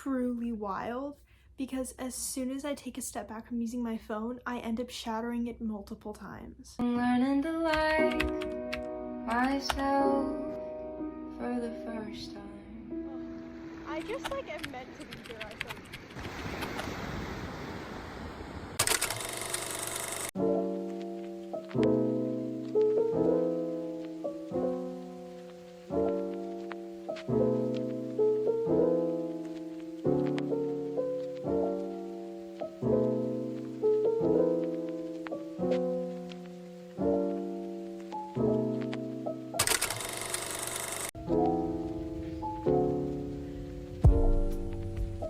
truly wild because as soon as I take a step back from using my phone, I end up shattering it multiple times. I'm learning to like myself for the first time. I just am meant to be here, I think.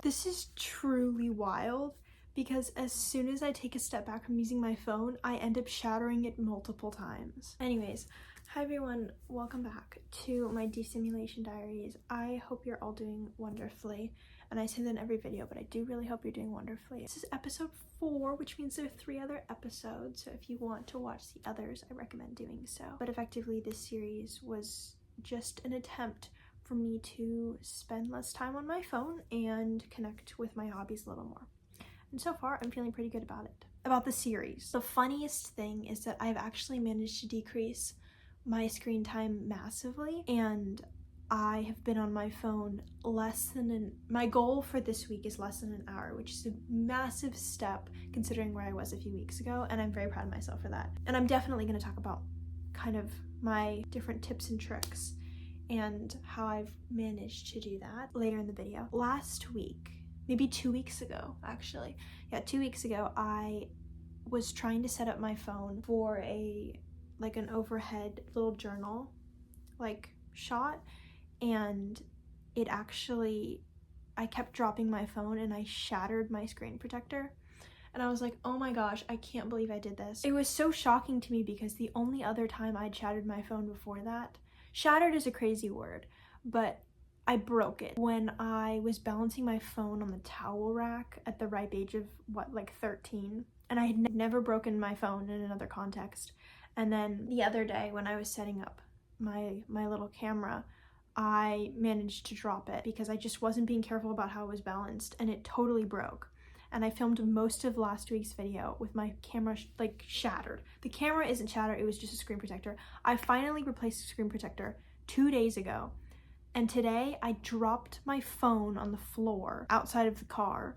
This is truly wild because as soon as I take a step back from using my phone, I end up shattering it multiple times. Anyways, hi everyone, welcome back to my destimulation diaries. I hope you're all doing wonderfully, and I say that in every video, but I do really hope you're doing wonderfully. This is episode 4, which means there are 3 other episodes, so if you want to watch the others, I recommend doing so. But effectively, this series was just an attempt for me to spend less time on my phone and connect with my hobbies a little more. And so far, I'm feeling pretty good about it. About the series, the funniest thing is that I've actually managed to decrease my screen time massively, and I have been on my phone my goal for this week is less than an hour, which is a massive step considering where I was a few weeks ago, and I'm very proud of myself for that. And I'm definitely going to talk about kind of my different tips and tricks and how I've managed to do that later in the video. Last week, maybe 2 weeks ago, actually. Yeah, 2 weeks ago, I was trying to set up my phone for an overhead little journal, shot, and I kept dropping my phone and I shattered my screen protector. And I was like, oh my gosh, I can't believe I did this. It was so shocking to me because the only other time I'd shattered my phone before that, shattered is a crazy word, but I broke it when I was balancing my phone on the towel rack at the ripe age of 13, and I had never broken my phone in another context. And then the other day when I was setting up my little camera, I managed to drop it because I just wasn't being careful about how it was balanced, and it totally broke. And I filmed most of last week's video with my camera shattered. The camera isn't shattered, it was just a screen protector. I finally replaced the screen protector 2 days ago, and today I dropped my phone on the floor outside of the car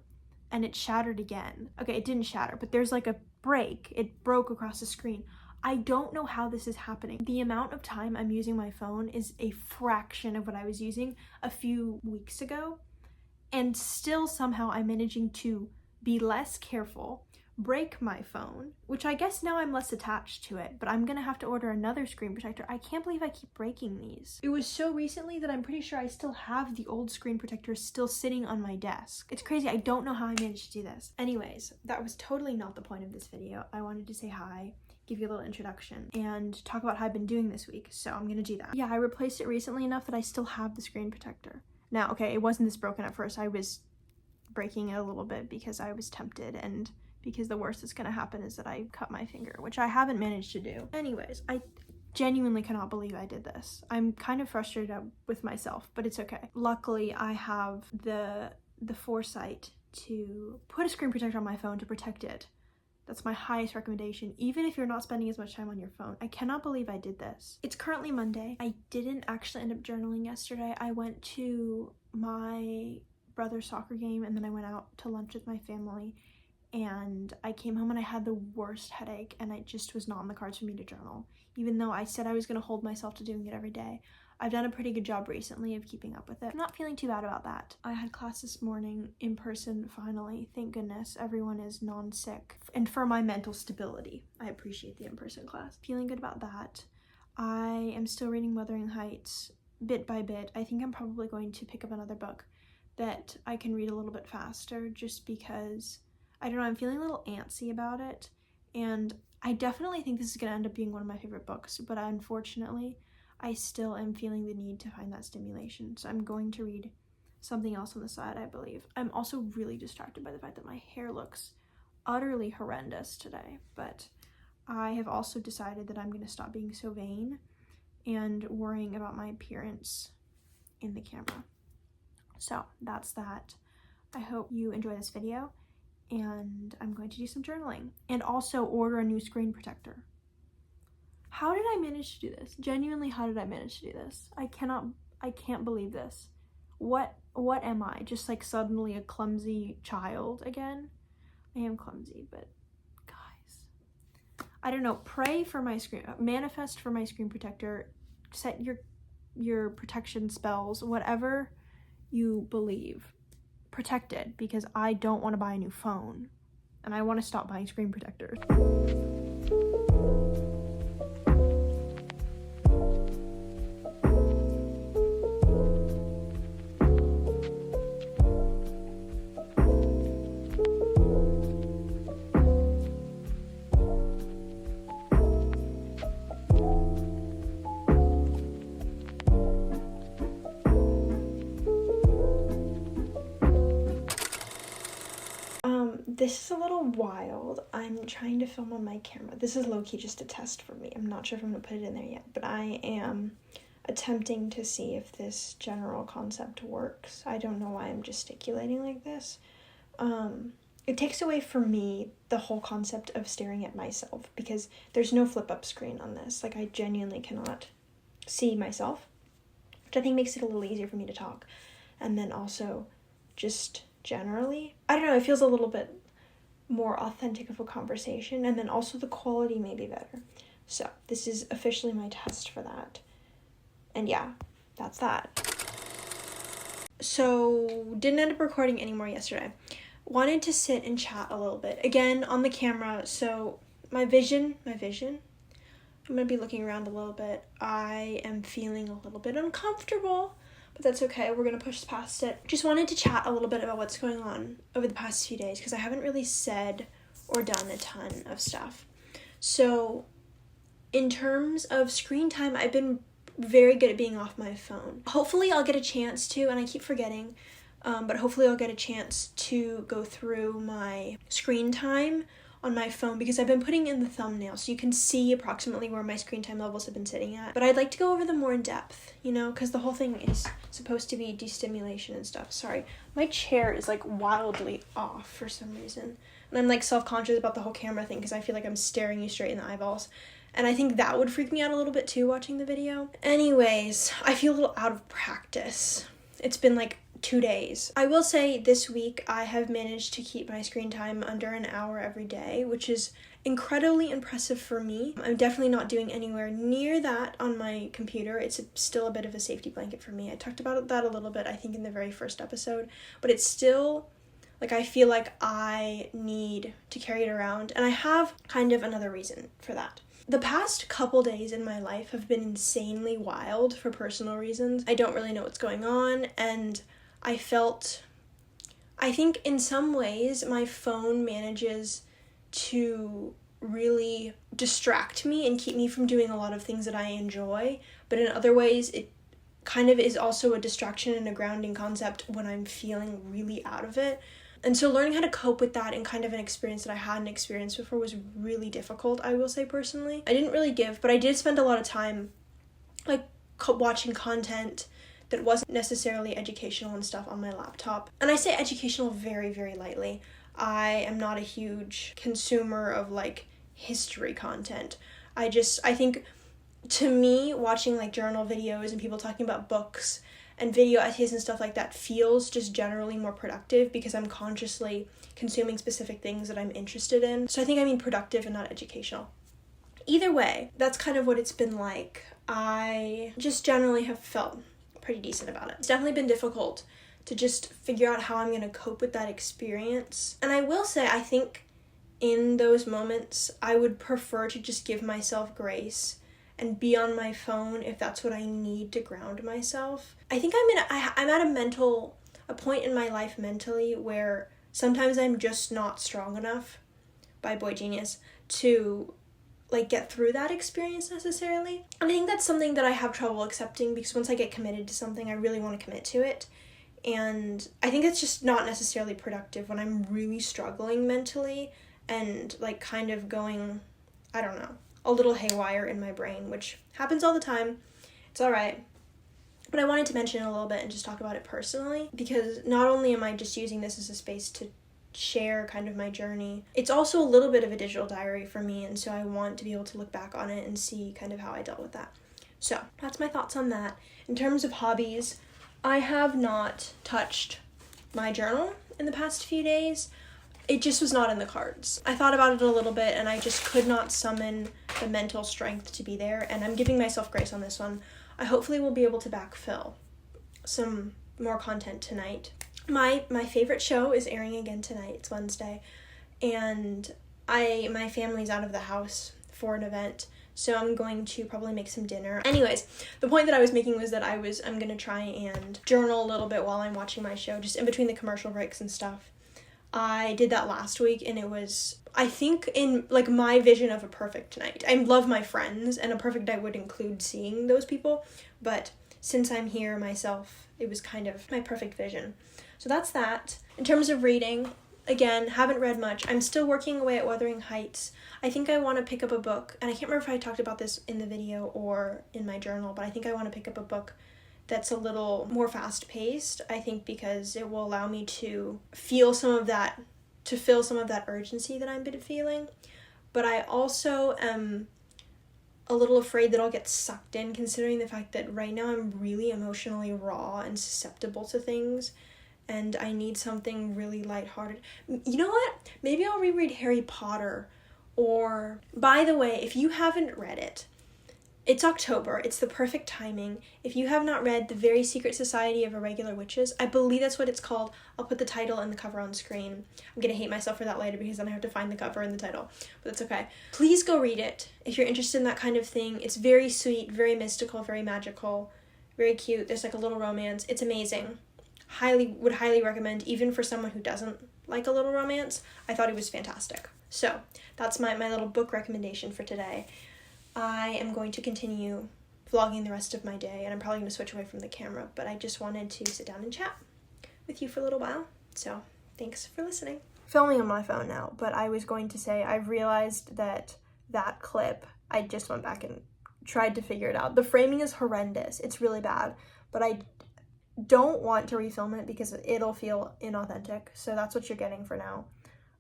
and it shattered again. Okay, it didn't shatter, but there's a break. It broke across the screen. I don't know how this is happening. The amount of time I'm using my phone is a fraction of what I was using a few weeks ago, and still somehow I'm managing to be less careful, break my phone, which I guess now I'm less attached to it, but I'm gonna have to order another screen protector. I can't believe I keep breaking these. It was so recently that I'm pretty sure I still have the old screen protector still sitting on my desk. It's crazy, I don't know how I managed to do this. Anyways, that was totally not the point of this video. I wanted to say hi, give you a little introduction, and talk about how I've been doing this week, so I'm gonna do that. Yeah, I replaced it recently enough that I still have the screen protector. Now, okay, it wasn't this broken at first. I was breaking it a little bit because I was tempted, and because the worst that's gonna happen is that I cut my finger, which I haven't managed to do. Anyways, I genuinely cannot believe I did this. I'm kind of frustrated with myself, but it's okay. Luckily, I have the foresight to put a screen protector on my phone to protect it. That's my highest recommendation, even if you're not spending as much time on your phone. I cannot believe I did this. It's currently Monday. I didn't actually end up journaling yesterday. I went to my brother's soccer game, and then I went out to lunch with my family, and I came home and I had the worst headache, and it just was not on the cards for me to journal, even though I said I was going to hold myself to doing it every day. I've done a pretty good job recently of keeping up with it. I'm not feeling too bad about that. I had class this morning in person finally. Thank goodness everyone is non-sick, and for my mental stability, I appreciate the in-person class. Feeling good about that. I am still reading Wuthering Heights bit by bit. I think I'm probably going to pick up another book that I can read a little bit faster, just because, I don't know, I'm feeling a little antsy about it, and I definitely think this is going to end up being one of my favorite books, but unfortunately, I still am feeling the need to find that stimulation, so I'm going to read something else on the side, I believe. I'm also really distracted by the fact that my hair looks utterly horrendous today, but I have also decided that I'm going to stop being so vain and worrying about my appearance in the camera. So that's that. I hope you enjoy this video, and I'm going to do some journaling and also order a new screen protector. How did I manage to do this? Genuinely, how did I manage to do this? I can't believe this. What am I? Just like suddenly a clumsy child again? I am clumsy, but guys, I don't know. Pray for my screen, manifest for my screen protector, set your protection spells, whatever you believe, protected, because I don't want to buy a new phone and I want to stop buying screen protectors. This is a little wild. I'm trying to film on my camera. This is low-key just a test for me. I'm not sure if I'm gonna put it in there yet, but I am attempting to see if this general concept works. I don't know why I'm gesticulating like this. It takes away from me the whole concept of staring at myself because there's no flip-up screen on this. Like, I genuinely cannot see myself, which I think makes it a little easier for me to talk. And then also just generally, I don't know, it feels a little bit more authentic of a conversation, and then also the quality may be better. So this is officially my test for that. And yeah, that's that. So didn't end up recording anymore yesterday. Wanted to sit and chat a little bit again on the camera. So my vision, I'm gonna be looking around a little bit. I am feeling a little bit uncomfortable, but that's okay. We're gonna push past it. Just wanted to chat a little bit about what's going on over the past few days because I haven't really said or done a ton of stuff. So in terms of screen time, I've been very good at being off my phone. Hopefully I'll get a chance to, and I keep forgetting, but hopefully I'll get a chance to go through my screen time on my phone because I've been putting in the thumbnail so you can see approximately where my screen time levels have been sitting at. But I'd like to go over them more in depth, you know, because the whole thing is supposed to be destimulation and stuff. Sorry, my chair is like wildly off for some reason. And I'm like self-conscious about the whole camera thing because I feel like I'm staring you straight in the eyeballs. And I think that would freak me out a little bit too watching the video. Anyways, I feel a little out of practice. It's been like 2 days. I will say this week I have managed to keep my screen time under an hour every day, which is incredibly impressive for me. I'm definitely not doing anywhere near that on my computer. It's still a bit of a safety blanket for me. I talked about that a little bit, I think, in the very first episode, but it's still, like, I feel like I need to carry it around, and I have kind of another reason for that. The past couple days in my life have been insanely wild for personal reasons. I don't really know what's going on, and I think in some ways my phone manages to really distract me and keep me from doing a lot of things that I enjoy, but in other ways it kind of is also a distraction and a grounding concept when I'm feeling really out of it. And so learning how to cope with that and kind of an experience that I hadn't experienced before was really difficult, I will say personally. I didn't really give, but I did spend a lot of time like watching content that wasn't necessarily educational and stuff on my laptop. And I say educational very, very lightly. I am not a huge consumer of like history content. I think to me, watching like journal videos and people talking about books and video essays and stuff like that feels just generally more productive because I'm consciously consuming specific things that I'm interested in. So I think I mean productive and not educational. Either way, that's kind of what it's been like. I just generally have felt pretty decent about it. It's definitely been difficult to just figure out how I'm going to cope with that experience. And I will say, I think in those moments, I would prefer to just give myself grace and be on my phone if that's what I need to ground myself. I think I'm at a point in my life mentally where sometimes I'm just not strong enough, by Boy Genius, to like get through that experience necessarily. And I think that's something that I have trouble accepting because once I get committed to something, I really want to commit to it. And I think it's just not necessarily productive when I'm really struggling mentally and like kind of going, I don't know, a little haywire in my brain, which happens all the time. It's all right. But I wanted to mention it a little bit and just talk about it personally, because not only am I just using this as a space to share kind of my journey, it's also a little bit of a digital diary for me, and so I want to be able to look back on it and see kind of how I dealt with that. So that's my thoughts on that. In terms of hobbies, I have not touched my journal in the past few days. It just was not in the cards. I thought about it a little bit and I just could not summon the mental strength to be there, and I'm giving myself grace on this one. I hopefully will be able to backfill some more content tonight. My favorite show is airing again tonight. It's Wednesday, and my family's out of the house for an event, so I'm going to probably make some dinner. Anyways, the point that I was making was that I'm gonna try and journal a little bit while I'm watching my show, just in between the commercial breaks and stuff. I did that last week, and it was, I think, in like my vision of a perfect night. I love my friends, and a perfect night would include seeing those people, but since I'm here myself, it was kind of my perfect vision. So that's that. In terms of reading, again, haven't read much. I'm still working away at Wuthering Heights. I think I want to pick up a book, and I can't remember if I talked about this in the video or in my journal, but I think I want to pick up a book that's a little more fast-paced, I think, because it will allow me to feel some of that, to fill some of that urgency that I've been feeling. But I also am a little afraid that I'll get sucked in, considering the fact that right now I'm really emotionally raw and susceptible to things, and I need something really lighthearted. You know what? Maybe I'll reread Harry Potter, or, by the way, if you haven't read it, it's October. It's the perfect timing. If you have not read The Very Secret Society of Irregular Witches, I believe that's what it's called. I'll put the title and the cover on screen. I'm going to hate myself for that later because then I have to find the cover and the title, but that's okay. Please go read it if you're interested in that kind of thing. It's very sweet, very mystical, very magical, very cute. There's like a little romance. It's amazing. Would highly recommend, even for someone who doesn't like a little romance. I thought it was fantastic. So that's my little book recommendation for today. I am going to continue vlogging the rest of my day, and I'm probably going to switch away from the camera, but I just wanted to sit down and chat with you for a little while. So thanks for listening. Filming on my phone now, but I was going to say I've realized that clip, I just went back and tried to figure it out. The framing is horrendous. It's really bad, but I don't want to refilm it because it'll feel inauthentic. So that's what you're getting for now.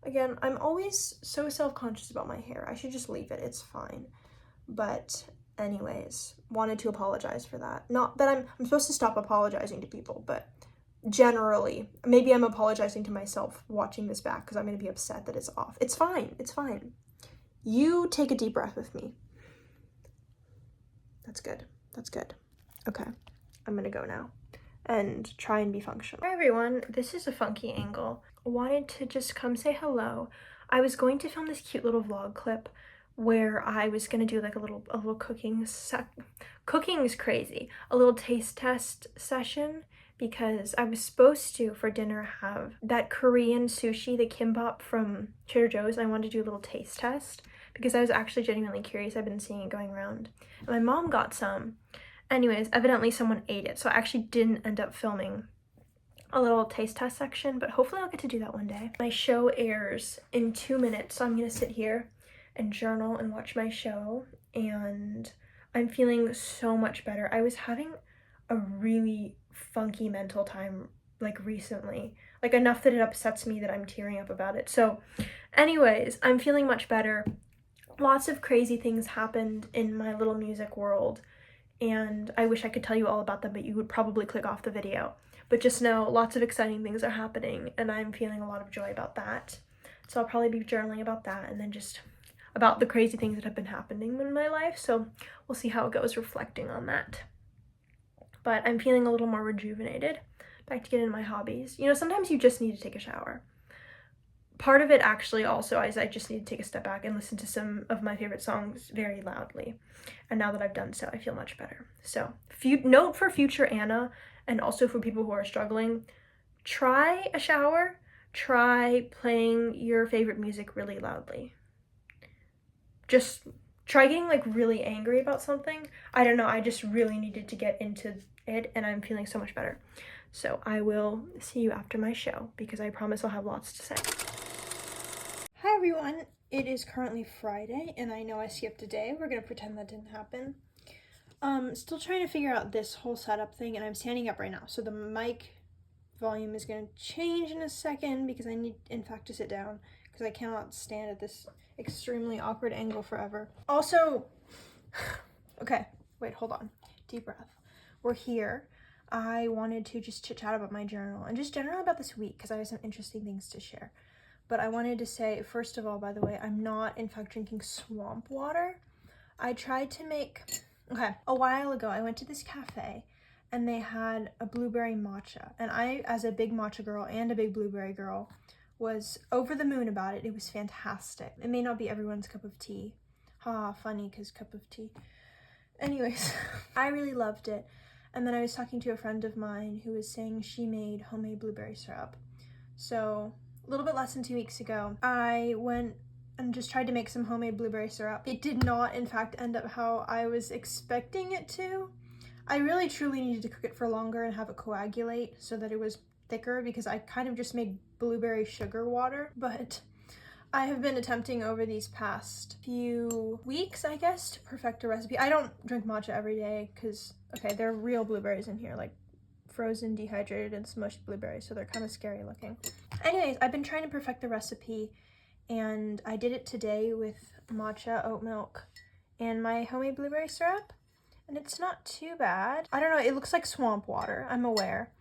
Again, I'm always so self-conscious about my hair. I should just leave it. It's fine. But anyways, wanted to apologize for that. Not that I'm supposed to stop apologizing to people, but generally, maybe I'm apologizing to myself watching this back because I'm going to be upset that it's off. It's fine. It's fine. You take a deep breath with me. That's good. That's good. Okay. I'm going to go now and try and be functional. Hi everyone. This is a funky angle. Wanted to just come say hello. I was going to film this cute little vlog clip where I was gonna do like a little cooking is crazy, a little taste test session, because I was supposed to for dinner have that Korean sushi, the kimbap from Trader Joe's. I wanted to do a little taste test because I was actually genuinely curious. I've been seeing it going around, and my mom got some. Anyways, evidently someone ate it, so I actually didn't end up filming a little taste test section, but hopefully I'll get to do that one day. My show airs in 2 minutes, so I'm gonna sit here and journal and watch my show, and I'm feeling so much better. I was having a really funky mental time like recently, like enough that it upsets me that I'm tearing up about it. So anyways, I'm feeling much better. Lots of crazy things happened in my little music world, and I wish I could tell you all about them, but you would probably click off the video. But just know lots of exciting things are happening, and I'm feeling a lot of joy about that. So I'll probably be journaling about that, and then just about the crazy things that have been happening in my life. So we'll see how it goes reflecting on that. But I'm feeling a little more rejuvenated. Back to get into my hobbies. You know, sometimes you just need to take a shower. Part of it actually also is I just need to take a step back and listen to some of my favorite songs very loudly. And now that I've done so, I feel much better. So note for future Anna, and also for people who are struggling, try a shower. Try playing your favorite music really loudly. Just try getting like really angry about something. I don't know, I just really needed to get into it, and I'm feeling so much better. So I will see you after my show because I promise I'll have lots to say. Hi everyone, it is currently Friday, and I know I skipped a day. We're gonna pretend that didn't happen. Still trying to figure out this whole setup thing, and I'm standing up right now, so the mic volume is going to change in a second because I need, in fact, to sit down because I cannot stand at this extremely awkward angle forever. Also, okay, wait, hold on. Deep breath. We're here. I wanted to just chit chat about my journal and just generally about this week because I have some interesting things to share. But I wanted to say, first of all, by the way, I'm not, in fact, drinking swamp water. I tried to make, okay, a while ago, I went to this cafe and they had a blueberry matcha. And I, as a big matcha girl and a big blueberry girl, was over the moon about it. It was fantastic. It may not be everyone's cup of tea. Ha, funny, because cup of tea. Anyways, I really loved it. And then I was talking to a friend of mine who was saying she made homemade blueberry syrup. So a little bit less than 2 weeks ago, I went and just tried to make some homemade blueberry syrup. It did not, in fact, end up how I was expecting it to. I really truly needed to cook it for longer and have it coagulate so that it was thicker because I kind of just made blueberry sugar water. But I have been attempting over these past few weeks, I guess, to perfect a recipe. I don't drink matcha every day because, okay, there are real blueberries in here, like frozen, dehydrated, and smushed blueberries, so they're kind of scary looking. Anyways, I've been trying to perfect the recipe, and I did it today with matcha, oat milk, and my homemade blueberry syrup, and it's not too bad. I don't know, it looks like swamp water, I'm aware.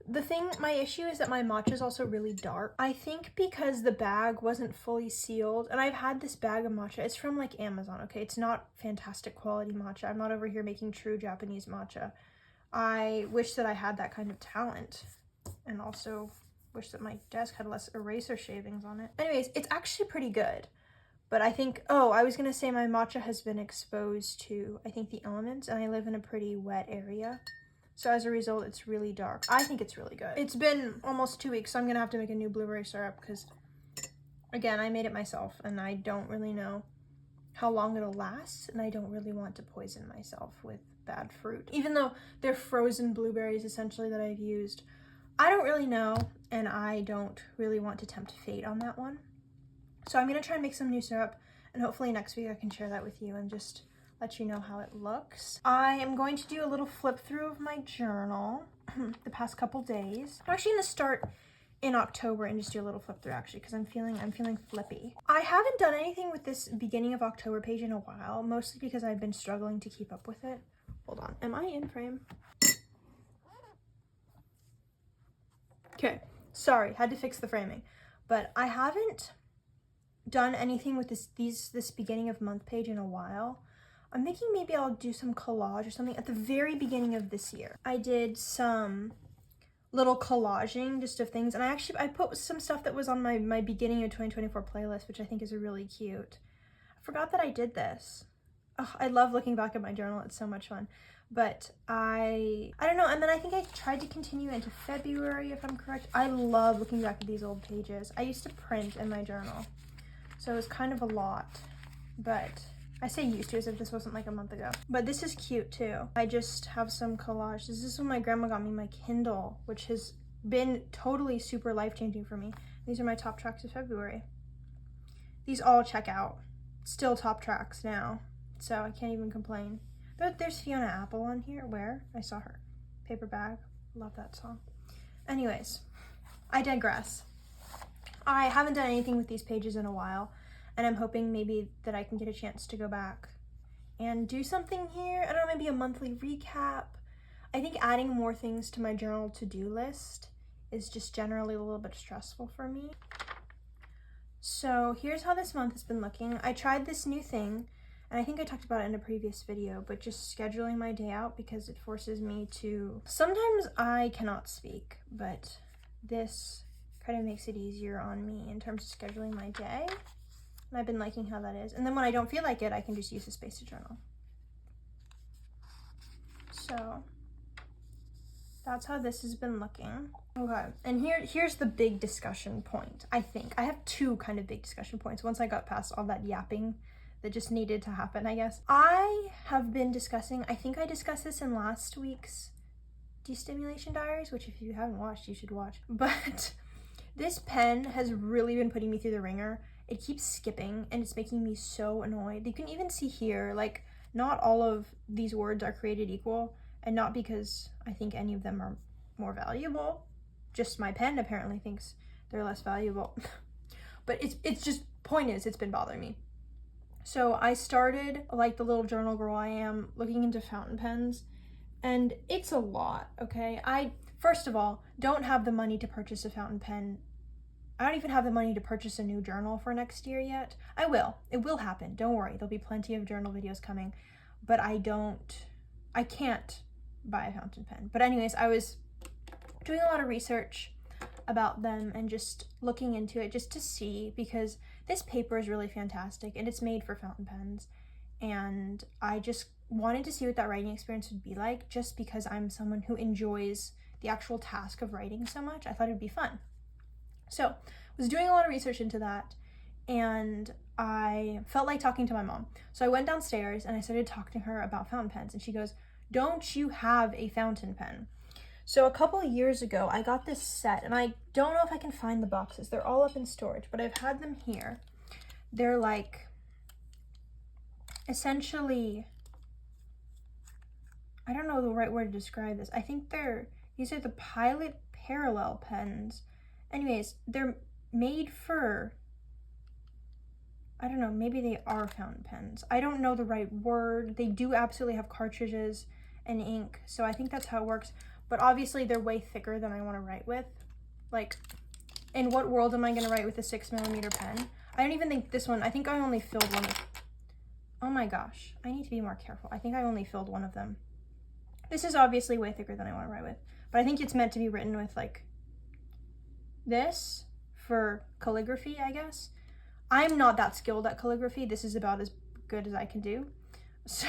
The thing, my issue is that my matcha is also really dark. I think because the bag wasn't fully sealed, and I've had this bag of matcha. It's from like Amazon, okay? It's not fantastic quality matcha. I'm not over here making true Japanese matcha. I wish that I had that kind of talent, and also wish that my desk had less eraser shavings on it. Anyways, it's actually pretty good. But I think, oh, I was gonna say my matcha has been exposed to, I think, the elements, and I live in a pretty wet area. So as a result, it's really dark. I think it's really good. It's been almost 2 weeks, so I'm gonna have to make a new blueberry syrup because, again, I made it myself and I don't really know how long it'll last, and I don't really want to poison myself with bad fruit. Even though they're frozen blueberries, essentially, that I've used, I don't really know, and I don't really want to tempt fate on that one. So I'm gonna try and make some new syrup, and hopefully next week I can share that with you and just let you know how it looks. I am going to do a little flip through of my journal the past couple days. I'm actually gonna start in October and just do a little flip through actually because I'm feeling flippy. I haven't done anything with this beginning of October page in a while, mostly because I've been struggling to keep up with it. Hold on, am I in frame? Okay, sorry, had to fix the framing. But I haven't done anything with this beginning of month page in a while. I'm thinking maybe I'll do some collage or something at the very beginning of this year. I did some little collaging just of things, and I put some stuff that was on my beginning of 2024 playlist, which I think is really cute. I forgot that I did this. Oh, I love looking back at my journal. It's so much fun. But I don't know, and then I think I tried to continue into February, if I'm correct. I love looking back at these old pages. I used to print in my journal, so it was kind of a lot, but I say used to as if this wasn't like a month ago. But this is cute too. I just have some collage. This is when my grandma got me my Kindle, which has been totally super life-changing for me. These are my top tracks of February. These all check out. Still top tracks now, so I can't even complain. There's Fiona Apple on here. Where? I saw her. Paper Bag. Love that song. Anyways, I digress. I haven't done anything with these pages in a while, and I'm hoping maybe that I can get a chance to go back and do something here. I don't know, maybe a monthly recap. I think adding more things to my journal to-do list is just generally a little bit stressful for me. So here's how this month has been looking. I tried this new thing, and I think I talked about it in a previous video, but just scheduling my day out because it forces me to... Sometimes I cannot speak, but this kind of makes it easier on me in terms of scheduling my day. And I've been liking how that is. And then when I don't feel like it, I can just use the space to journal. So that's how this has been looking. Okay, and here's the big discussion point, I think. I have two kind of big discussion points once I got past all that yapping that just needed to happen, I guess. I have been discussing, I think I discussed this in last week's destimulation diaries, which if you haven't watched, you should watch. But this pen has really been putting me through the ringer. It keeps skipping and it's making me so annoyed. You can even see here, like, not all of these words are created equal, and not because I think any of them are more valuable. Just my pen apparently thinks they're less valuable. But it's just, point is, it's been bothering me. So I started, like the little journal girl I am, looking into fountain pens, and it's a lot, okay? I, first of all, don't have the money to purchase a fountain pen. I don't even have the money to purchase a new journal for next year yet. I will. It will happen. Don't worry. There'll be plenty of journal videos coming. But I can't buy a fountain pen. But anyways, I was doing a lot of research about them and just looking into it just to see, because this paper is really fantastic and it's made for fountain pens. And I just wanted to see what that writing experience would be like, just because I'm someone who enjoys the actual task of writing so much. I thought it'd be fun. So I was doing a lot of research into that, and I felt like talking to my mom. So I went downstairs and I started talking to her about fountain pens, and she goes, "Don't you have a fountain pen?" So a couple of years ago, I got this set, and I don't know if I can find the boxes. They're all up in storage, but I've had them here. They're like, essentially, I don't know the right word to describe this. I think these are the Pilot Parallel pens. Anyways, they're made for, I don't know, maybe they are fountain pens. I don't know the right word. They do absolutely have cartridges and ink, so I think that's how it works. But obviously they're way thicker than I want to write with. Like, in what world am I going to write with a 6mm pen? I don't even think this one, I think I only filled one of, oh my gosh, I need to be more careful. I think I only filled one of them. This is obviously way thicker than I want to write with, but I think it's meant to be written with, like, this for calligraphy, I guess. I'm not that skilled at calligraphy. This is about as good as I can do. So,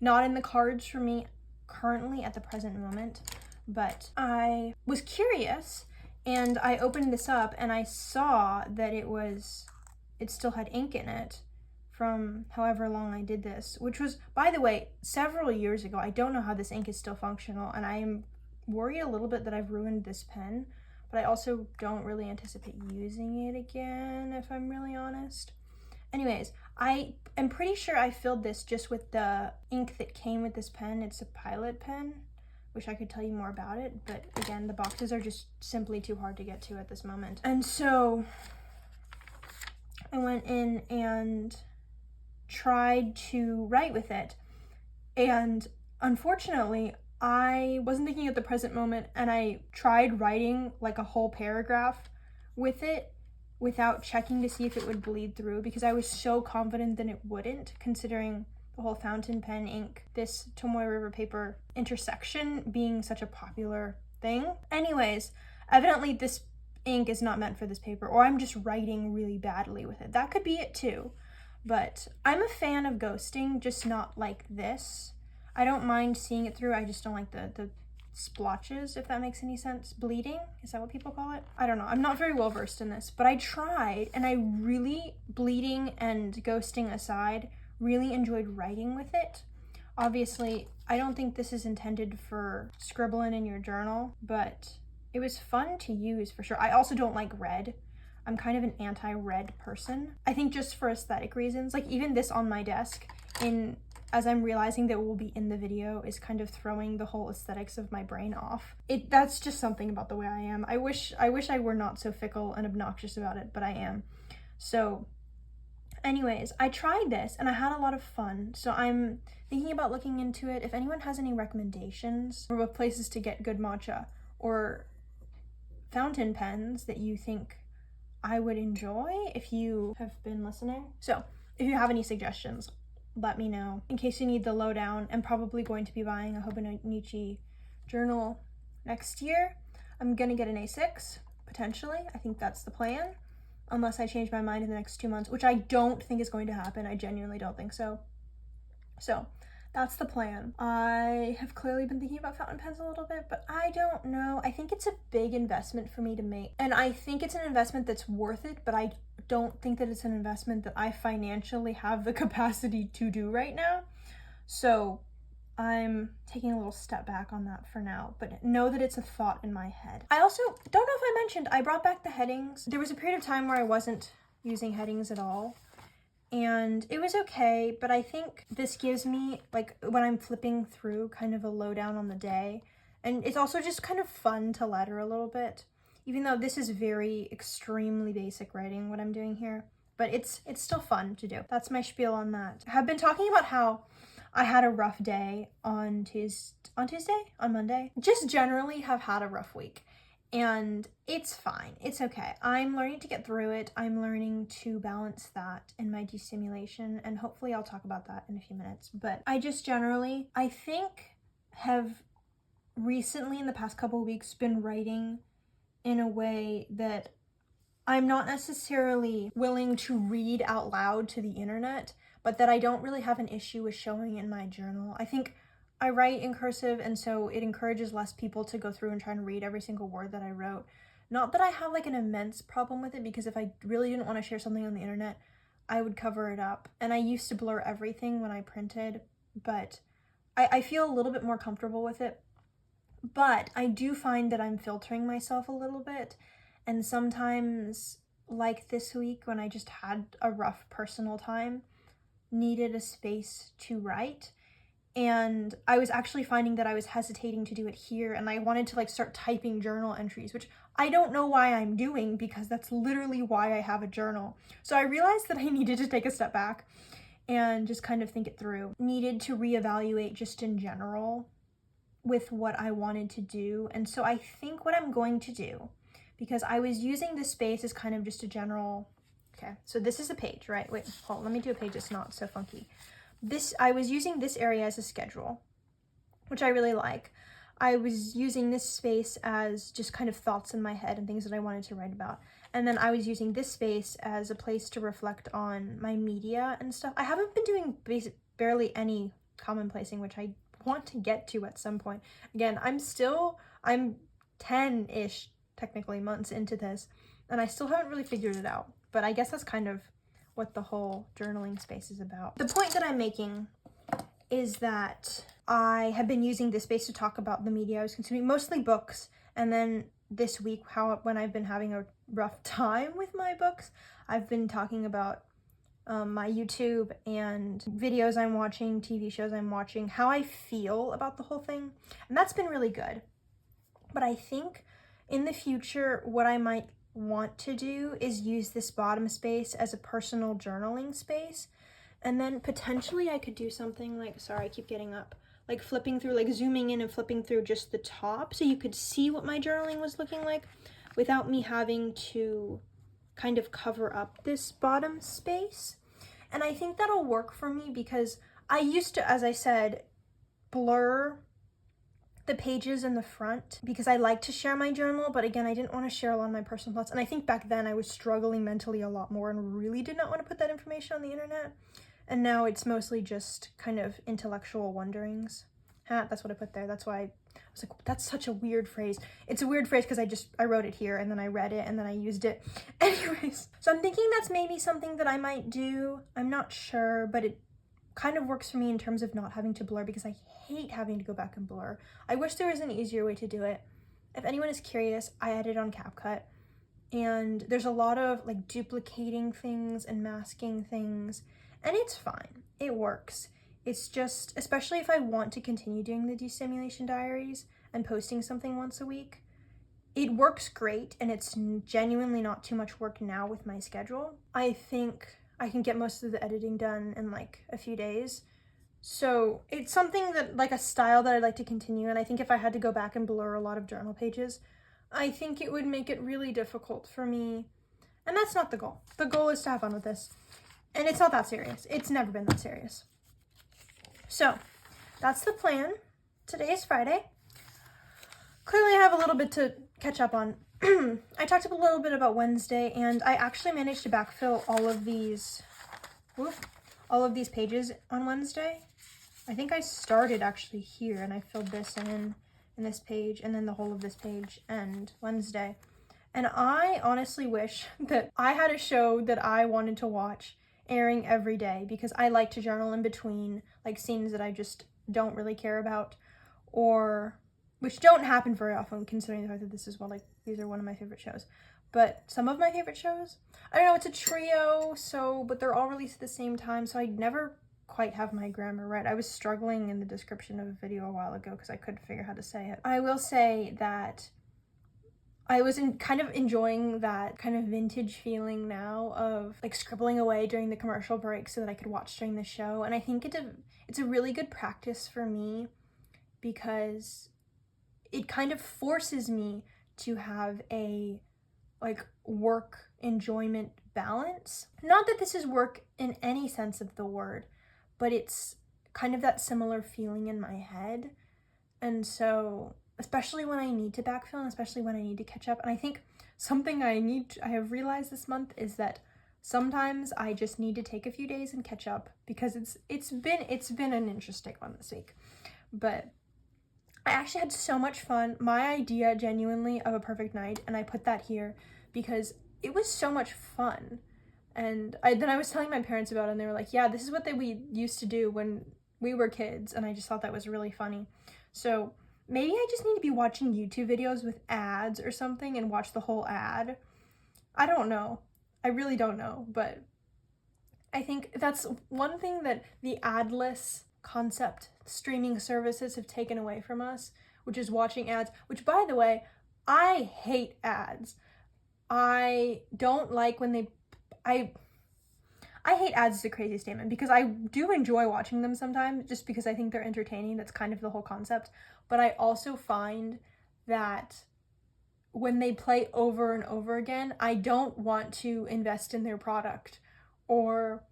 not in the cards for me currently at the present moment, but I was curious and I opened this up and I saw that it still had ink in it from however long I did this, which was, by the way, several years ago. I don't know how this ink is still functional, and I am worried a little bit that I've ruined this pen, but I also don't really anticipate using it again, if I'm really honest. Anyways, I am pretty sure I filled this just with the ink that came with this pen. It's a Pilot pen. Wish I could tell you more about it, but again, the boxes are just simply too hard to get to at this moment. And so I went in and tried to write with it, and unfortunately I wasn't thinking at the present moment, and I tried writing like a whole paragraph with it without checking to see if it would bleed through, because I was so confident that it wouldn't, considering the whole fountain pen ink, this Tomoe River paper intersection being such a popular thing. Anyways, evidently this ink is not meant for this paper, or I'm just writing really badly with it. That could be it too. But I'm a fan of ghosting, just not like this. I don't mind seeing it through, I just don't like the splotches, if that makes any sense. Bleeding? Is that what people call it? I don't know. I'm not very well versed in this, but I tried, and I really, bleeding and ghosting aside, really enjoyed writing with it. Obviously, I don't think this is intended for scribbling in your journal, but it was fun to use for sure. I also don't like red. I'm kind of an anti-red person. I think just for aesthetic reasons, like even this on my desk, as I'm realizing that will be in the video, is kind of throwing the whole aesthetics of my brain off. That's just something about the way I am. I wish I were not so fickle and obnoxious about it, but I am. So anyways, I tried this and I had a lot of fun. So I'm thinking about looking into it. If anyone has any recommendations for places to get good matcha or fountain pens that you think I would enjoy, if you have been listening. So if you have any suggestions, let me know. In case you need the lowdown, I'm probably going to be buying a Hobonichi journal next year. I'm gonna get an A6, potentially. I think that's the plan, unless I change my mind in the next 2 months, which I don't think is going to happen. I genuinely don't think so. So that's the plan. I have clearly been thinking about fountain pens a little bit, but I don't know. I think it's a big investment for me to make, and I think it's an investment that's worth it, but I don't think that it's an investment that I financially have the capacity to do right now. So I'm taking a little step back on that for now, but know that it's a thought in my head. I also don't know if I mentioned, I brought back the headings. There was a period of time where I wasn't using headings at all, and it was okay, but I think this gives me, like, when I'm flipping through, kind of a lowdown on the day, and it's also just kind of fun to letter a little bit, even though this is very extremely basic writing, what I'm doing here, but it's still fun to do. That's my spiel on that. I've been talking about how I had a rough day on Monday. Just generally have had a rough week. And it's fine. It's okay. I'm learning to get through it. I'm learning to balance that in my destimulation, and hopefully I'll talk about that in a few minutes. But I just generally, I think, have recently in the past couple of weeks been writing in a way that I'm not necessarily willing to read out loud to the internet, but that I don't really have an issue with showing in my journal. I think I write in cursive, and so it encourages less people to go through and try and read every single word that I wrote. Not that I have like an immense problem with it, because if I really didn't want to share something on the internet, I would cover it up. And I used to blur everything when I printed, but I feel a little bit more comfortable with it. But I do find that I'm filtering myself a little bit, and sometimes, like this week when I just had a rough personal time, needed a space to write. And I was actually finding that I was hesitating to do it here, and I wanted to like start typing journal entries, which I don't know why I'm doing, because that's literally why I have a journal. So I realized that I needed to take a step back and just kind of think it through. Needed to reevaluate just in general with what I wanted to do. And so I think what I'm going to do, because I was using this space as kind of just a general, okay, so this is a page, right? Wait, hold on, let me do a page that's not so funky. I was using this area as a schedule, which I really like. I was using this space as just kind of thoughts in my head and things that I wanted to write about. And then I was using this space as a place to reflect on my media and stuff. I haven't been doing barely any commonplacing, which I want to get to at some point. Again, I'm 10-ish technically months into this, and I still haven't really figured it out. But I guess that's kind of what the whole journaling space is about. The point that I'm making is that I have been using this space to talk about the media I was consuming, mostly books, and then this week, when I've been having a rough time with my books, I've been talking about my YouTube and videos I'm watching, TV shows I'm watching, how I feel about the whole thing, and that's been really good. But I think in the future, what I might want to do is use this bottom space as a personal journaling space, and then potentially I could do something like, sorry, I keep getting up, like flipping through, like zooming in and flipping through just the top, so you could see what my journaling was looking like without me having to kind of cover up this bottom space. And I think that'll work for me, because I used to, as I said, blur the pages in the front because I like to share my journal, but again, I didn't want to share a lot of my personal thoughts. And I think back then I was struggling mentally a lot more and really did not want to put that information on the internet. And now it's mostly just kind of intellectual wonderings. That's what I put there. That's why I was like, that's such a weird phrase. It's a weird phrase because I wrote it here and then I read it and then I used it. Anyways, so I'm thinking that's maybe something that I might do. I'm not sure, but it kind of works for me in terms of not having to blur, because I hate having to go back and blur. I wish there was an easier way to do it. If anyone is curious, I edit on CapCut, and there's a lot of like duplicating things and masking things, and it's fine. It works. It's just, especially if I want to continue doing the destimulation diaries and posting something once a week, it works great, and it's genuinely not too much work now with my schedule. I think I can get most of the editing done in like a few days. So it's something that, like, a style that I'd like to continue, and I think if I had to go back and blur a lot of journal pages, I think it would make it really difficult for me, and that's not the goal. The goal is to have fun with this, and it's not that serious. It's never been that serious. So that's the plan. Today is Friday. Clearly I have a little bit to catch up on. I talked a little bit about Wednesday, and I actually managed to backfill all of these pages on Wednesday. I think I started actually here, and I filled this in this page, and then the whole of this page, and Wednesday. And I honestly wish that I had a show that I wanted to watch airing every day, because I like to journal in between, like, scenes that I just don't really care about, or which don't happen very often, considering the fact that this is these are one of my favorite shows. but some of my favorite shows. I don't know, it's a trio, but they're all released at the same time, so I never quite have my grammar right. I was struggling in the description of a video a while ago because I couldn't figure how to say it. I will say that I was kind of enjoying that kind of vintage feeling now of like scribbling away during the commercial break so that I could watch during the show. And I think it's a really good practice for me because it kind of forces me to have a like work enjoyment balance. Not that this is work in any sense of the word, but it's kind of that similar feeling in my head. And so, especially when I need to backfill and especially when I need to catch up. And I think something I have realized this month is that sometimes I just need to take a few days and catch up because it's been an interesting one this week. But I actually had so much fun. My idea genuinely of a perfect night, and I put that here because it was so much fun. And then I was telling my parents about it and they were like, yeah, this is what we used to do when we were kids. And I just thought that was really funny. So maybe I just need to be watching YouTube videos with ads or something and watch the whole ad. I don't know. I really don't know. But I think that's one thing that the adless concept streaming services have taken away from us, which is watching ads, which, by the way, I hate ads. I don't like when I hate ads is a crazy statement because I do enjoy watching them sometimes just because I think they're entertaining. That's kind of the whole concept. But I also find that when they play over and over again, I don't want to invest in their product or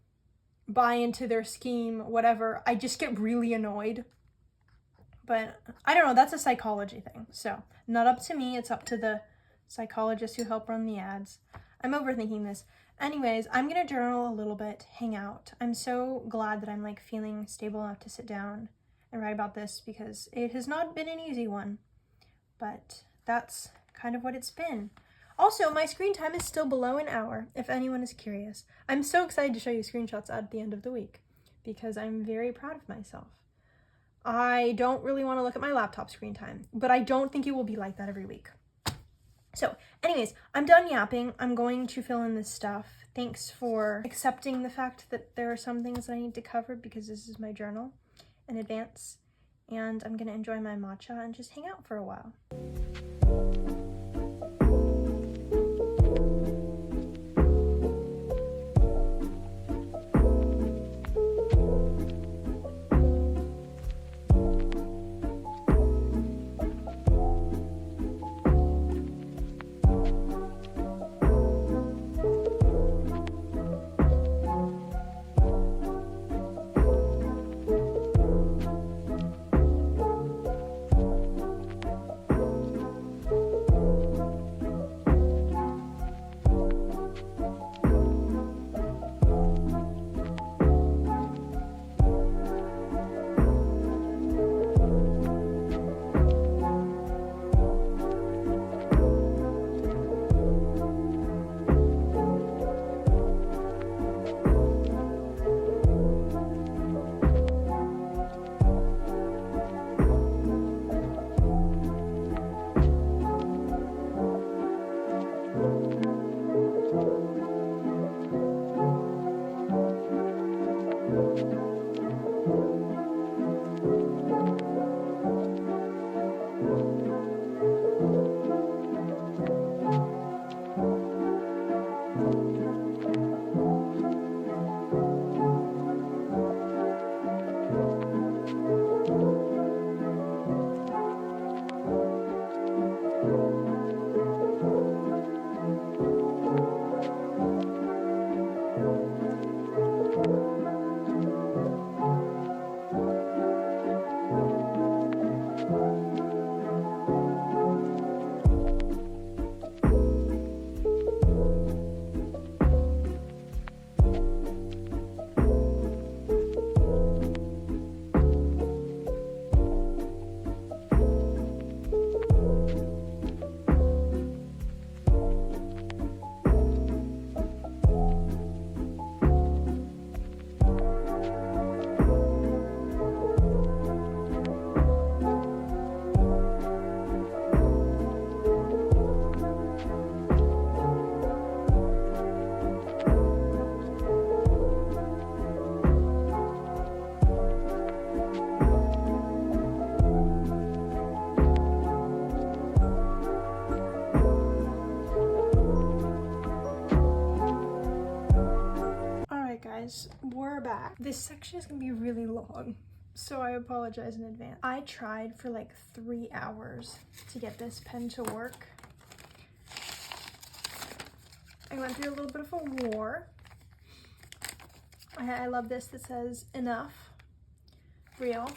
buy into their scheme, whatever. I just get really annoyed. But I don't know, that's a psychology thing. So, not up to me, it's up to the psychologists who help run the ads. I'm overthinking this. Anyways, I'm gonna journal a little bit, hang out. I'm so glad that I'm like feeling stable enough to sit down and write about this because it has not been an easy one. But that's kind of what it's been. Also, my screen time is still below an hour, if anyone is curious. I'm so excited to show you screenshots at the end of the week because I'm very proud of myself. I don't really want to look at my laptop screen time, but I don't think it will be like that every week. So, anyways, I'm done yapping. I'm going to fill in this stuff. Thanks for accepting the fact that there are some things that I need to cover because this is my journal in advance. And I'm going to enjoy my matcha and just hang out for a while. Anyways, we're back. This section is gonna be really long, so I apologize in advance. I tried for like 3 hours to get this pen to work. I went through a little bit of a war. I love this that says enough, real,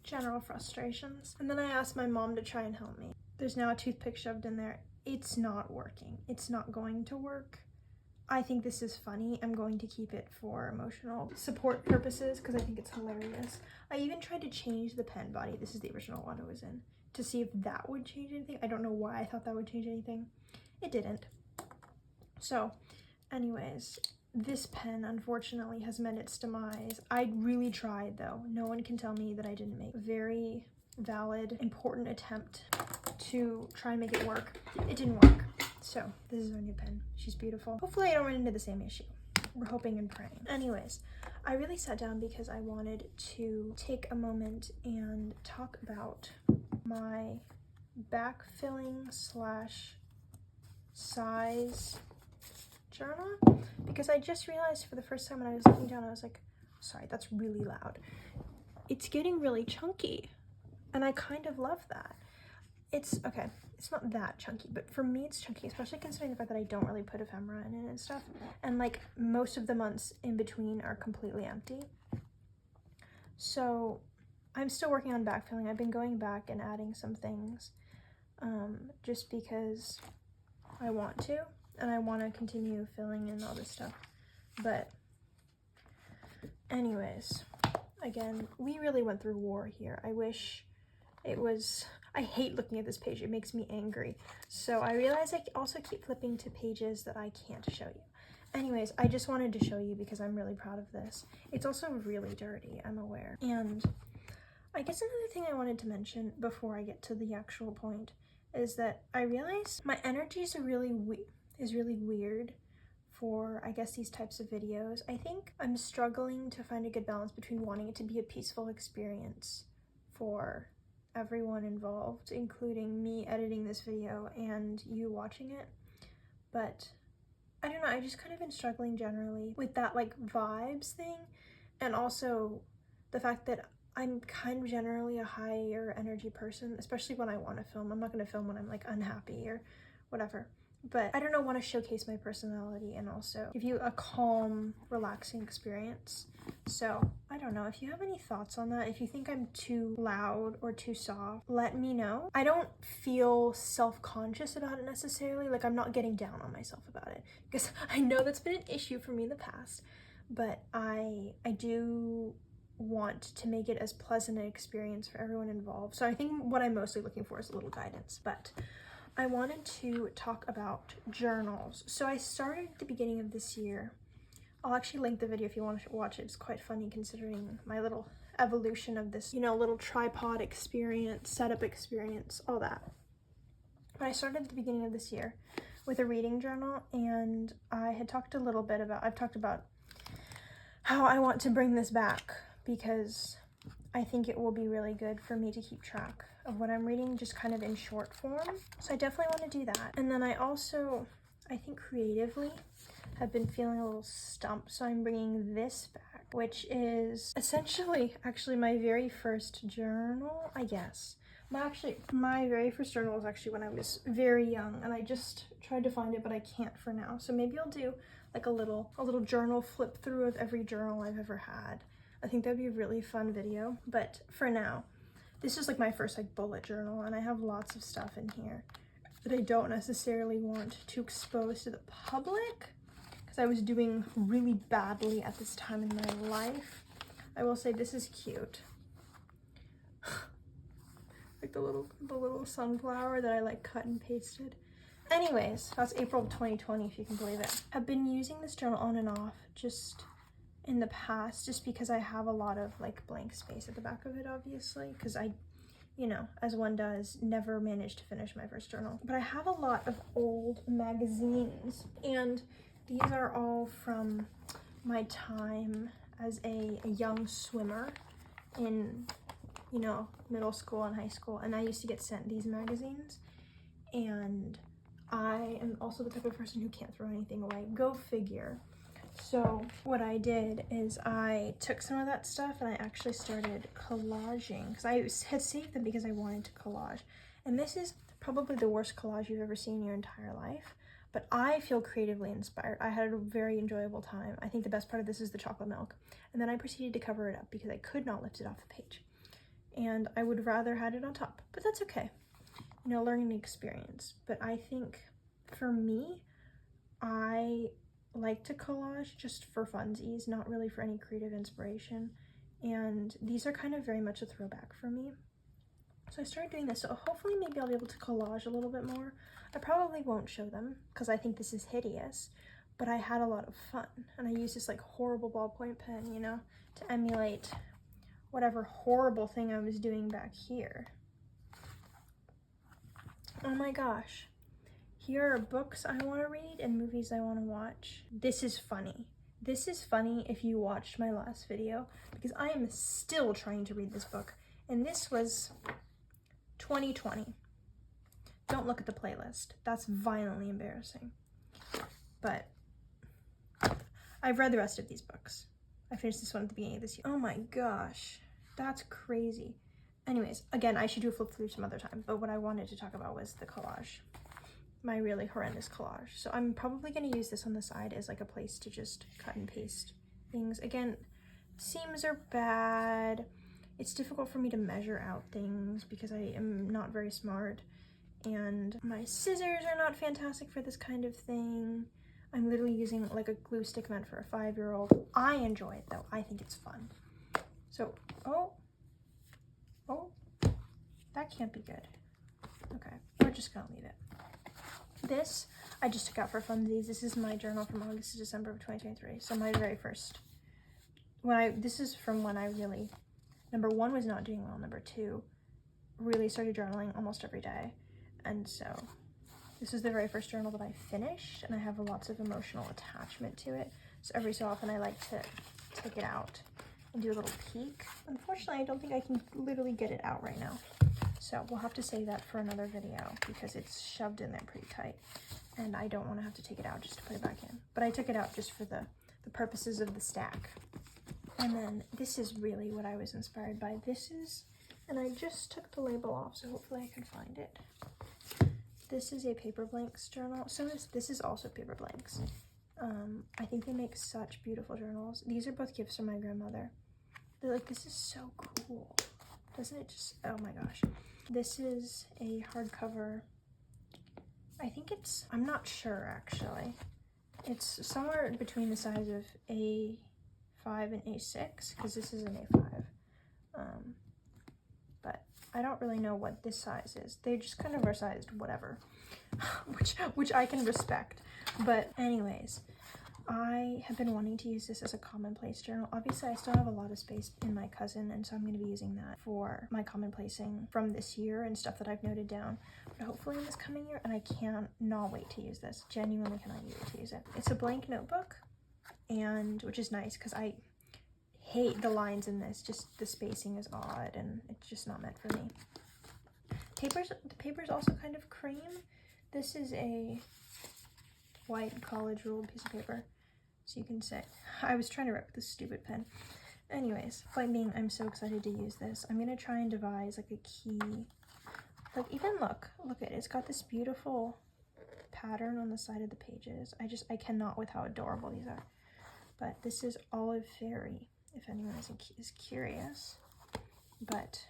general frustrations. And then I asked my mom to try and help me. There's now a toothpick shoved in there. It's not working. It's not going to work. I think this is funny. I'm going to keep it for emotional support purposes because I think it's hilarious. I even tried to change the pen body. This is the original one it was in, to see if that would change anything. I don't know why I thought that would change anything. It didn't. So anyways, this pen unfortunately has met its demise. I really tried though. No one can tell me that I didn't make a very valid, important attempt to try and make it work. It didn't work. So this is our new pen. She's beautiful. Hopefully I don't run into the same issue. We're hoping and praying. Anyways, I really sat down because I wanted to take a moment and talk about my backfilling / size journal, because I just realized for the first time when I was looking down, I was like, sorry, that's really loud. It's getting really chunky, and I kind of love that. It's okay, it's not that chunky, but for me it's chunky, especially considering the fact that I don't really put ephemera in it and stuff, and like most of the months in between are completely empty. So I'm still working on backfilling. I've been going back and adding some things just because I want to, and I want to continue filling in all this stuff. But anyways, again, we really went through war here. I wish it was, I hate looking at this page. It makes me angry. So I realize I also keep flipping to pages that I can't show you. Anyways, I just wanted to show you because I'm really proud of this. It's also really dirty, I'm aware. And I guess another thing I wanted to mention before I get to the actual point is that I realize my energy is really weird for, I guess, these types of videos. I think I'm struggling to find a good balance between wanting it to be a peaceful experience for everyone involved, including me editing this video and you watching it. But I don't know, I've just kind of been struggling generally with that like vibes thing, and also the fact that I'm kind of generally a higher energy person, especially when I want to film. I'm not going to film when I'm like unhappy or whatever. But I don't know, want to showcase my personality and also give you a calm, relaxing experience. So I don't know, if you have any thoughts on that, if you think I'm too loud or too soft, let me know. I don't feel self-conscious about it necessarily, like I'm not getting down on myself about it, because I know that's been an issue for me in the past, but I do want to make it as pleasant an experience for everyone involved. So I think what I'm mostly looking for is a little guidance. But I wanted to talk about journals. So I started at the beginning of this year. I'll actually link the video if you want to watch it. It's quite funny considering my little evolution of this, you know, little tripod experience, setup experience, all that. But I started at the beginning of this year with a reading journal, and I had talked a little bit about, I've talked about how I want to bring this back because I think it will be really good for me to keep track of what I'm reading, just kind of in short form. So I definitely want to do that. And then I also, I think creatively, have been feeling a little stumped. So I'm bringing this back, which is essentially actually my very first journal, I guess. My very first journal was actually when I was very young, and I just tried to find it, but I can't for now. So maybe I'll do like a little journal flip through of every journal I've ever had. I think that'd be a really fun video, but for now, this is like my first like bullet journal, and I have lots of stuff in here that I don't necessarily want to expose to the public because I was doing really badly at this time in my life. I will say this is cute. Like the little sunflower that I like cut and pasted. Anyways, that's April of 2020, if you can believe it. I've been using this journal on and off just in the past, just because I have a lot of like blank space at the back of it, obviously, because I, you know, as one does, never managed to finish my first journal. But I have a lot of old magazines, and these are all from my time as a young swimmer in, you know, middle school and high school, and I used to get sent these magazines, and I am also the type of person who can't throw anything away. Go figure. So what I did is I took some of that stuff and I actually started collaging, because I had saved them because I wanted to collage. And this is probably the worst collage you've ever seen in your entire life, but I feel creatively inspired. I had a very enjoyable time. I think the best part of this is the chocolate milk. And then I proceeded to cover it up because I could not lift it off the page. And I would rather had it on top, but that's okay. You know, learning experience. But I think for me, I like to collage just for funsies, not really for any creative inspiration. And these are kind of very much a throwback for me. So I started doing this, so hopefully maybe I'll be able to collage a little bit more. I probably won't show them because I think this is hideous, but I had a lot of fun. And I used this like horrible ballpoint pen, you know, to emulate whatever horrible thing I was doing back here. Oh my gosh. Here are books I want to read and movies I want to watch. This is funny. This is funny if you watched my last video, because I am still trying to read this book. And this was 2020. Don't look at the playlist. That's violently embarrassing. But I've read the rest of these books. I finished this one at the beginning of this year. Oh my gosh. That's crazy. Anyways, again, I should do a flip through some other time, but what I wanted to talk about was the collage. My really horrendous collage. So I'm probably going to use this on the side as like a place to just cut and paste things. Again, seams are bad. It's difficult for me to measure out things because I am not very smart, and my scissors are not fantastic for this kind of thing. I'm literally using like a glue stick meant for a 5-year-old. I enjoy it though. I think it's fun. So, oh, that can't be good. Okay, we're just gonna leave it. This I just took out for funsies. This is my journal from August to December of 2023. So my very first, this is from when I really, number one, was not doing well. Number two, really started journaling almost every day. And so this is the very first journal that I finished, and I have lots of emotional attachment to it. So every so often I like to take it out and do a little peek. Unfortunately, I don't think I can literally get it out right now. So we'll have to save that for another video because it's shoved in there pretty tight, and I don't want to have to take it out just to put it back in. But I took it out just for the purposes of the stack. And then this is really what I was inspired by. This is, and I just took the label off, so hopefully I can find it. This is a Paper Blanks journal. So this is also Paper Blanks. I think they make such beautiful journals. These are both gifts from my grandmother. They're like, this is so cool. Doesn't it just, oh my gosh. This is a hardcover. I think it's, I'm not sure actually. It's somewhere between the size of A5 and A6, because this is an A5. But I don't really know what this size is. They just kind of are sized whatever, which I can respect. But anyways, I have been wanting to use this as a commonplace journal. Obviously, I still have a lot of space in my cousin, and so I'm going to be using that for my commonplacing from this year and stuff that I've noted down. But hopefully in this coming year, and I cannot wait to use this. Genuinely cannot wait to use it. It's a blank notebook, and which is nice because I hate the lines in this. Just the spacing is odd, and it's just not meant for me. The paper's also kind of cream. This is a white college ruled piece of paper, so you can say, I was trying to write with this stupid pen. Anyways, point being, I'm so excited to use this. I'm gonna try and devise like a key, like even look at it. It's got this beautiful pattern on the side of the pages. I cannot with how adorable these are. But this is Olive Fairy, if anyone is curious. But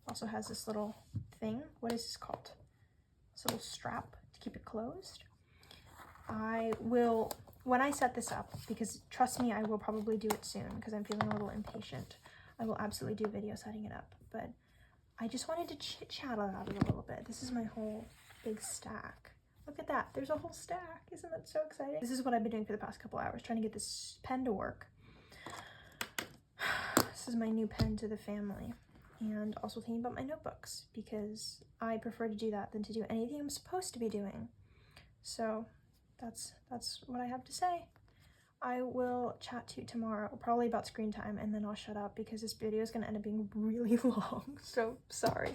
also has this little thing. What is this called? This little strap to keep it closed. I will, when I set this up, because trust me, I will probably do it soon because I'm feeling a little impatient. I will absolutely do a video setting it up, but I just wanted to chit chat about it a little bit. This is my whole big stack. Look at that, there's a whole stack. Isn't that so exciting? This is what I've been doing for the past couple hours, trying to get this pen to work. This is my new pen to the family. And also thinking about my notebooks, because I prefer to do that than to do anything I'm supposed to be doing. So that's what I have to say. I will chat to you tomorrow, probably about screen time, and then I'll shut up because this video is going to end up being really long. So sorry.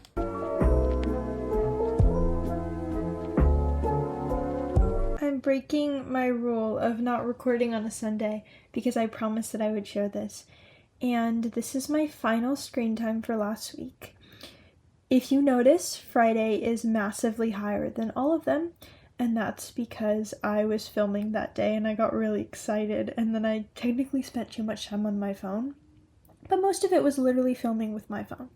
I'm I'm breaking my rule of not recording on a Sunday because I promised that I would share this. And this is my final screen time for last week. If you notice, Friday is massively higher than all of them, and that's because I was filming that day and I got really excited, and then I technically spent too much time on my phone, but most of it was literally filming with my phone.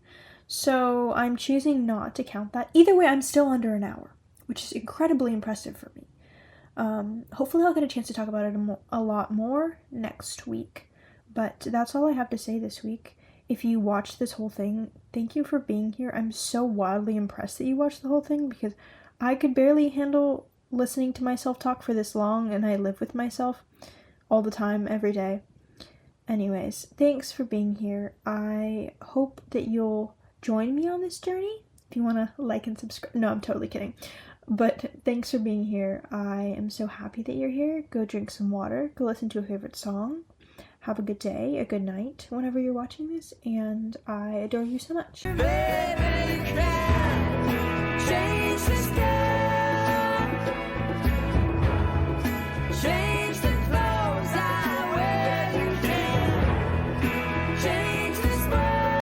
So I'm choosing not to count that. Either way, I'm still under an hour, which is incredibly impressive for me. Hopefully I'll get a chance to talk about it a lot more next week, but that's all I have to say this week. If you watched this whole thing, thank you for being here. I'm so wildly impressed that you watched the whole thing because I could barely handle listening to myself talk for this long, and I live with myself all the time, every day. Anyways, thanks for being here. I hope that you'll join me on this journey. If you want to like and subscribe. No, I'm totally kidding. But thanks for being here. I am so happy that you're here. Go drink some water. Go listen to a favorite song. Have a good day, a good night, whenever you're watching this, and I adore you so much.